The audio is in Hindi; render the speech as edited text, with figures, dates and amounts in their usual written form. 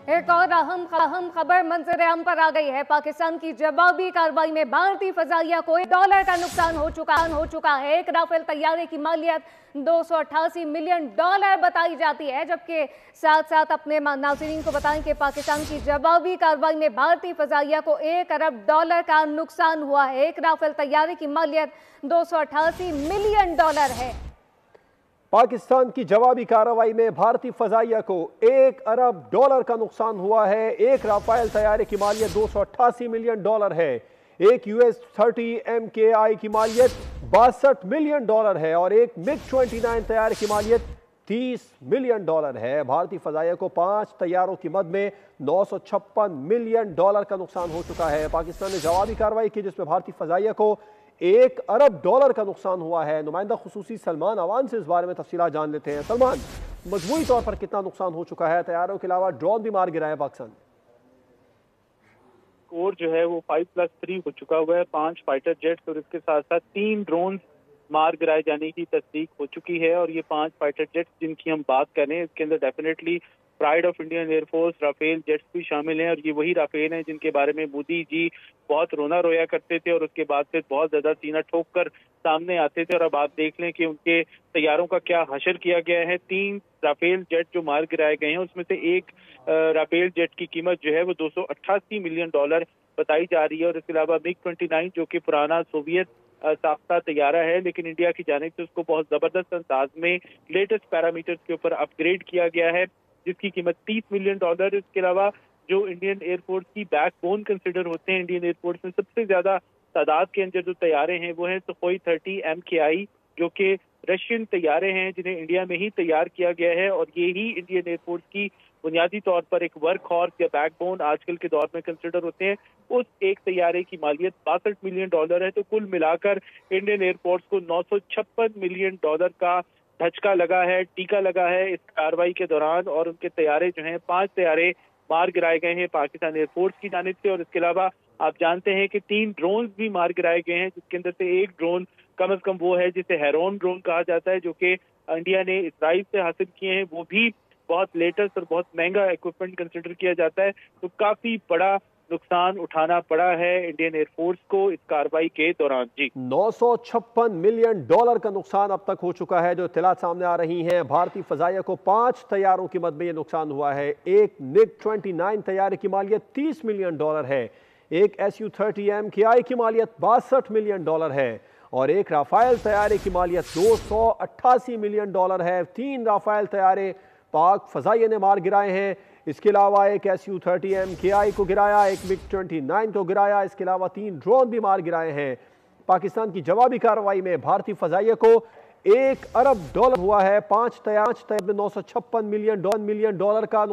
एक और अहम खबर मंजर आम पर आ गई है। पाकिस्तान की जवाबी कार्रवाई में भारतीय फजाइया को $1 का नुकसान हो चुका है। एक राफेल तैयारे की मालियत $288 मिलियन बताई जाती है। जबकि साथ साथ अपने नाज़रीन को बताएं कि पाकिस्तान की जवाबी कार्रवाई में भारतीय फजाइया को $1 अरब का नुकसान हुआ है। एक राफेल तैयारे की मालियत $288 मिलियन है। पाकिस्तान की जवाबी कार्रवाई में भारतीय फजाइया को $1 अरब का नुकसान हुआ है। एक राफेल तैयारे की मालियत $288 मिलियन है। एक US-30 MKI की मालियत $62 मिलियन है और एक MiG-29 तैयारे की मालियत $30 मिलियन है। भारतीय फजाइया को 5 तैयारों की मद में $956 मिलियन का नुकसान हो चुका है। पाकिस्तान ने जवाबी कार्रवाई की जिसमें भारतीय फजाइया को $1 अरब का नुकसान हुआ है। नुमाइंदा खुसूसी सलमान अवान से इस बारे में तफसीलात जान लेते हैं। सलमान, मजमूई तौर पर कितना नुकसान हो चुका है? तैयारों के अलावा ड्रोन भी मार गिराया पाकिस्तान। स्कोर जो है वो 5+3 हो चुका हुआ है। 5 फाइटर जेट्स और इसके साथ साथ 3 ड्रोन मार गिराए जाने की तस्दीक हो चुकी है। और ये 5 फाइटर जेट्स जिनकी हम बात करें, इसके अंदर definitely pride of Indian Air Force Rafale jets भी शामिल हैं। और ये वही राफेल हैं जिनके बारे में मोदी जी बहुत रोना रोया करते थे और उसके बाद से बहुत ज्यादा सीना ठोक कर सामने आते थे। और अब आप देख लें कि उनके तैयारों का क्या हशर किया गया है। 3 राफेल जेट जो मार गिराए गए हैं उसमें से एक राफेल जेट की कीमत जो है वो $288 मिलियन बताई जा रही है। और इसके अलावा MiG-29 जो कि पुराना सोवियत साख्ता तैयारा है, लेकिन इंडिया की जानिब से उसको बहुत जबरदस्त अंदाज में लेटेस्ट पैरामीटर्स के ऊपर अपग्रेड किया गया है, जिसकी कीमत $30 मिलियन। इसके अलावा जो इंडियन एयरफोर्स की बैकबोन कंसिडर होते हैं, इंडियन एयरफोर्स में सबसे ज्यादा तादाद के अंदर जो तैयारे हैं वो हैं सुखोई 30 MKI, जो कि रशियन तैयारे हैं जिन्हें इंडिया में ही तैयार किया गया है। और ये ही इंडियन एयरफोर्स की बुनियादी तौर पर एक वर्क हॉर्स या बैकबोन आजकल के दौर में कंसिडर होते हैं। उस एक तैयारे की मालियत $62 मिलियन है। तो कुल मिलाकर इंडियन एयरफोर्स को $956 मिलियन का धचका लगा है, टीका लगा है इस कार्रवाई के दौरान। और उनके तैयारे जो हैं 5 तैयारे मार गिराए गए हैं पाकिस्तान एयरफोर्स की जानिब से। और इसके अलावा आप जानते हैं कि 3 ड्रोन भी मार गिराए गए हैं, जिसके अंदर से एक ड्रोन कम से कम वो है जिसे हेरोन ड्रोन कहा जाता है, जो कि इंडिया ने इसराइल से हासिल किए हैं। वो भी बहुत लेटेस्ट और बहुत महंगा इक्विपमेंट कंसिडर किया जाता है। तो काफी बड़ा नुकसान उठाना पड़ा है इंडियन एयरफोर्स को इस कार्रवाई के दौरान। जी, $956 मिलियन का नुकसान अब तक हो चुका है। जो इत्तलात सामने आ रही हैं, भारतीय फजाइया को 5 तैयारों की मद में यह नुकसान हुआ है। एक MiG-29 तैयारे की मालियत $30 मिलियन है। एक Su-30 MKI की मालियत $62 मिलियन है और एक राफेल तैयारे की मालियत $288 मिलियन है। 3 राफेल तैयारे पाक फजाइया ने मार गिराए हैं। इसके अलावा एक Su-30 MKI को गिराया, एक MiG-29 को गिराया। इसके अलावा 3 ड्रोन भी मार गिराए हैं। पाकिस्तान की जवाबी कार्रवाई में भारतीय फजाइया को $1 अरब हुआ है। 5 तैयार में $956 मिलियन का